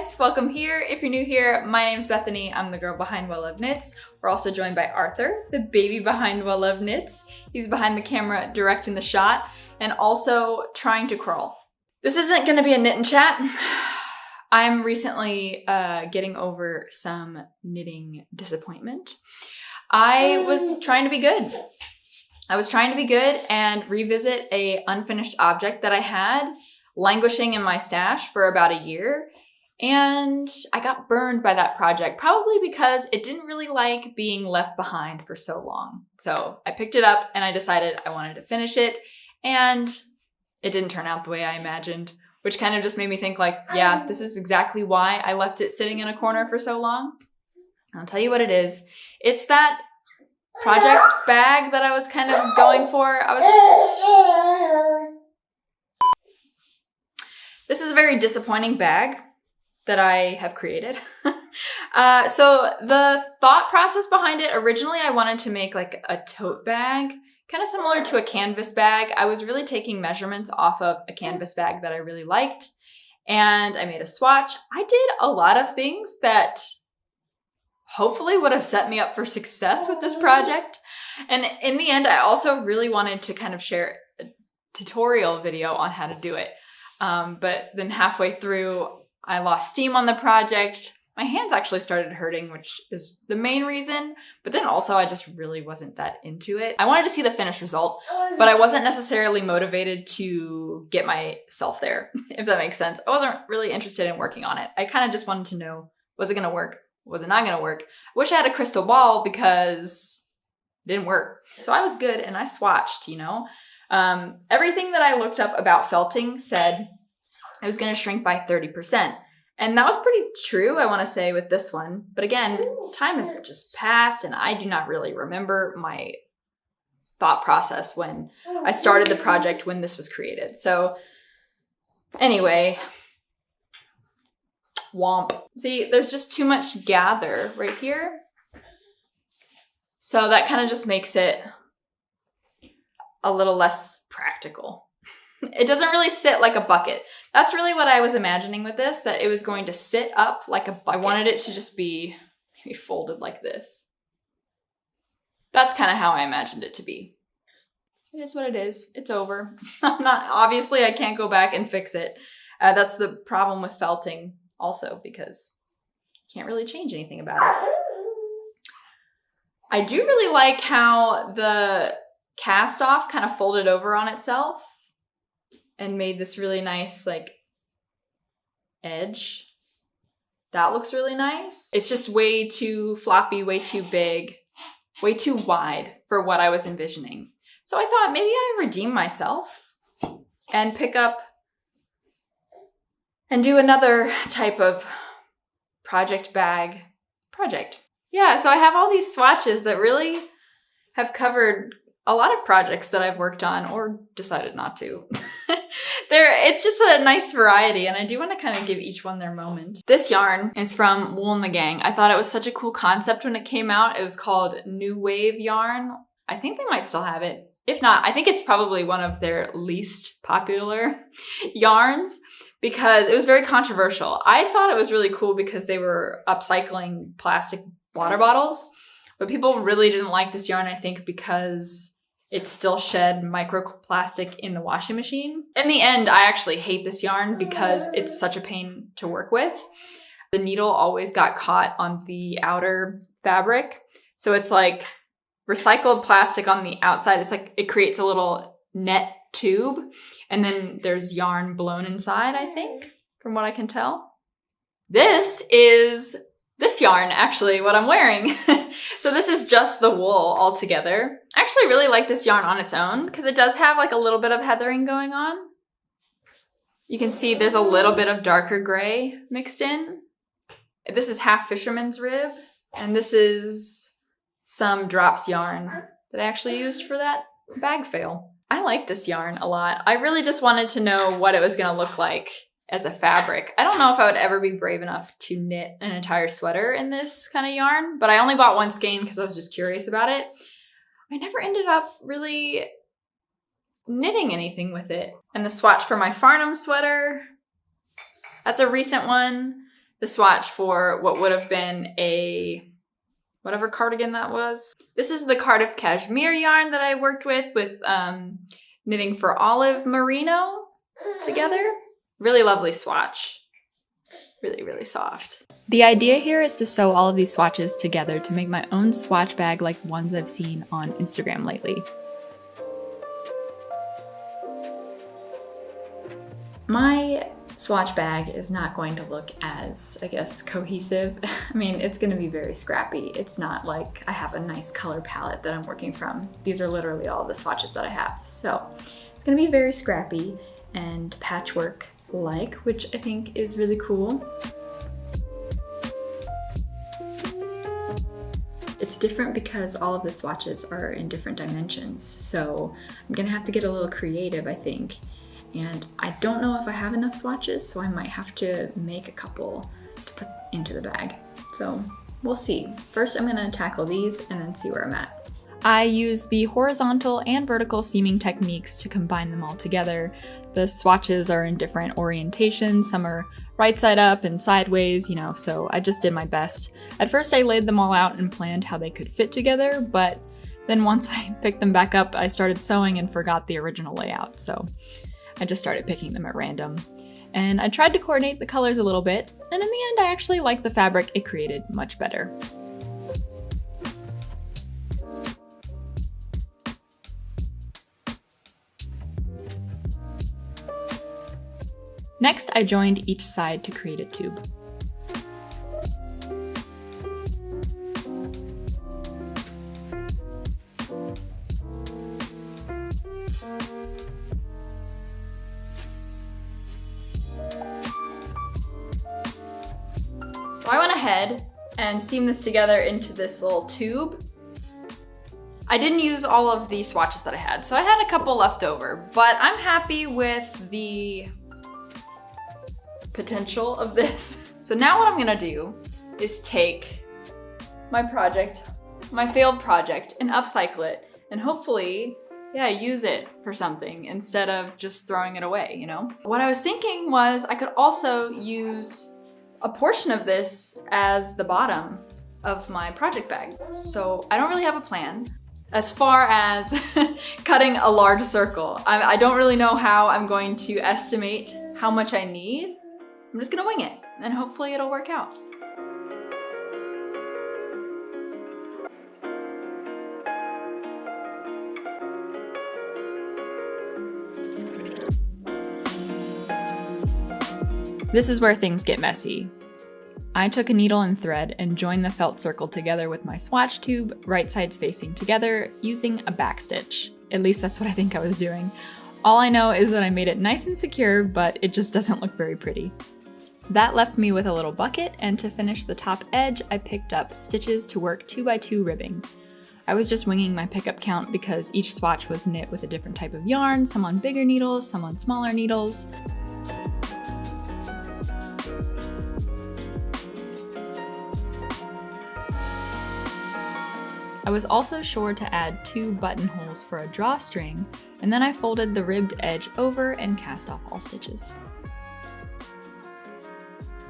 guys, welcome here. If you're new here, my name's Bethany. I'm the girl behind Well Loved Knits. We're also joined by Arthur, the baby behind Well Loved Knits. He's behind the camera directing the shot and also trying to crawl. This isn't gonna be a knit and chat. I'm recently getting over some knitting disappointment. I was trying to be good. And revisit a unfinished object that I had languishing in my stash for about a year. And I got burned by that project, probably because it didn't really like being left behind for so long. So I picked it up and I decided I wanted to finish it, and it didn't turn out the way I imagined, which kind of just made me think like, yeah, this is exactly why I left it sitting in a corner for so long. I'll tell you what it is. It's that project bag that I was kind of going for. This is a very disappointing bag that I have created. So the thought process behind it, originally I wanted to make like a tote bag, kind of similar to a canvas bag. I was really taking measurements off of a canvas bag that I really liked, and I made a swatch. I did a lot of things that hopefully would have set me up for success with this project. And in the end, I also really wanted to kind of share a tutorial video on how to do it. But then halfway through, I lost steam on the project. My hands actually started hurting, which is the main reason. But then also I just really wasn't that into it. I wanted to see the finished result, but I wasn't necessarily motivated to get myself there, if that makes sense. I wasn't really interested in working on it. I kind of just wanted to know, was it gonna work? Was it not gonna work? I wish I had a crystal ball because it didn't work. So I was good and I swatched, you know? Everything that I looked up about felting said it was gonna shrink by 30%. And that was pretty true, I wanna say, with this one. But again, time has just passed and I do not really remember my thought process when I started the project, when this was created. So anyway, womp. See, there's just too much gather right here. So that kind of just makes it a little less practical. It doesn't really sit like a bucket. That's really what I was imagining with this, that it was going to sit up like a bucket. I wanted it to just be maybe folded like this. That's kind of how I imagined it to be. It is what it is. It's over. Obviously I can't go back and fix it. That's the problem with felting also, because you can't really change anything about it. I do really like how the cast off kind of folded over on itself and made this really nice like edge. That looks really nice. It's just way too floppy, way too big, way too wide for what I was envisioning. So I thought maybe I redeem myself and pick up and do another type of project bag project. Yeah, so I have all these swatches that really have covered a lot of projects that I've worked on or decided not to. It's just a nice variety, and I do want to kind of give each one their moment. This yarn is from Wool and the Gang. I thought it was such a cool concept when it came out. It was called New Wave yarn. I think they might still have it. If not, I think it's probably one of their least popular yarns because it was very controversial. I thought it was really cool because they were upcycling plastic water bottles, but people really didn't like this yarn, I think, because it still shed microplastic in the washing machine. In the end, I actually hate this yarn because it's such a pain to work with. The needle always got caught on the outer fabric. So it's like recycled plastic on the outside. It's like it creates a little net tube, and then there's yarn blown inside, I think, from what I can tell. This is this yarn, actually, what I'm wearing. So this is just the wool altogether. I actually really like this yarn on its own because it does have like a little bit of heathering going on. You can see there's a little bit of darker gray mixed in. This is half fisherman's rib, and this is some drops yarn that I actually used for that bag fail. I like this yarn a lot. I really just wanted to know what it was gonna look like as a fabric. I don't know if I would ever be brave enough to knit an entire sweater in this kind of yarn, but I only bought one skein because I was just curious about it. I never ended up really knitting anything with it. And the swatch for my Farnham sweater, that's a recent one. the swatch for what would have been a whatever cardigan that was. This is the Cardiff cashmere yarn that I worked with knitting for olive merino together. Really lovely swatch. Really, really soft. The idea here is to sew all of these swatches together to make my own swatch bag like ones I've seen on Instagram lately. My swatch bag is not going to look as, I guess, cohesive. I mean, it's going to be very scrappy. It's not like I have a nice color palette that I'm working from. These are literally all the swatches that I have. So it's going to be very scrappy and patchwork-like, which I think is really cool. It's different because all of the swatches are in different dimensions. So I'm going to have to get a little creative, I think. And I don't know if I have enough swatches, so I might have to make a couple to put into the bag. So we'll see. First, I'm gonna tackle these and then see where I'm at. I use the horizontal and vertical seaming techniques to combine them all together. The swatches are in different orientations. Some are right side up and sideways, so I just did my best. At first, I laid them all out and planned how they could fit together, but then once I picked them back up, I started sewing and forgot the original layout, so I just started picking them at random. And I tried to coordinate the colors a little bit, and in the end I actually liked the fabric it created much better. Next, I joined each side to create a tube. So I went ahead and seamed this together into this little tube. I didn't use all of the swatches that I had, so I had a couple left over, but I'm happy with the potential of this. So now what I'm gonna do is take my project, my failed project, and upcycle it, and hopefully, use it for something instead of just throwing it away, What I was thinking was I could also use a portion of this as the bottom of my project bag. So I don't really have a plan as far as cutting a large circle. I don't really know how I'm going to estimate how much I need. I'm just gonna wing it and hopefully it'll work out. This is where things get messy. I took a needle and thread and joined the felt circle together with my swatch tube, right sides facing together, using a backstitch. At least that's what I think I was doing. All I know is that I made it nice and secure, but it just doesn't look very pretty. That left me with a little bucket, and to finish the top edge, I picked up stitches to work 2x2 ribbing. I was just winging my pickup count because each swatch was knit with a different type of yarn, some on bigger needles, some on smaller needles. I was also sure to add 2 buttonholes for a drawstring, and then I folded the ribbed edge over and cast off all stitches.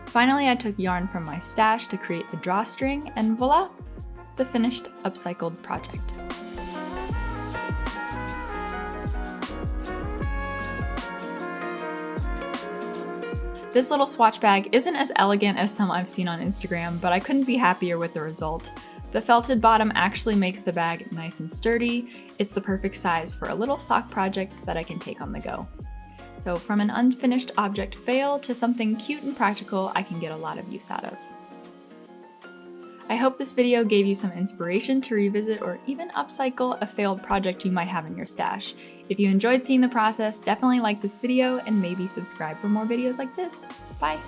Finally, I took yarn from my stash to create the drawstring, and voila, the finished upcycled project. This little swatch bag isn't as elegant as some I've seen on Instagram, but I couldn't be happier with the result. The felted bottom actually makes the bag nice and sturdy. It's the perfect size for a little sock project that I can take on the go. So from an unfinished object fail to something cute and practical I can get a lot of use out of. I hope this video gave you some inspiration to revisit or even upcycle a failed project you might have in your stash. If you enjoyed seeing the process, definitely like this video and maybe subscribe for more videos like this. Bye!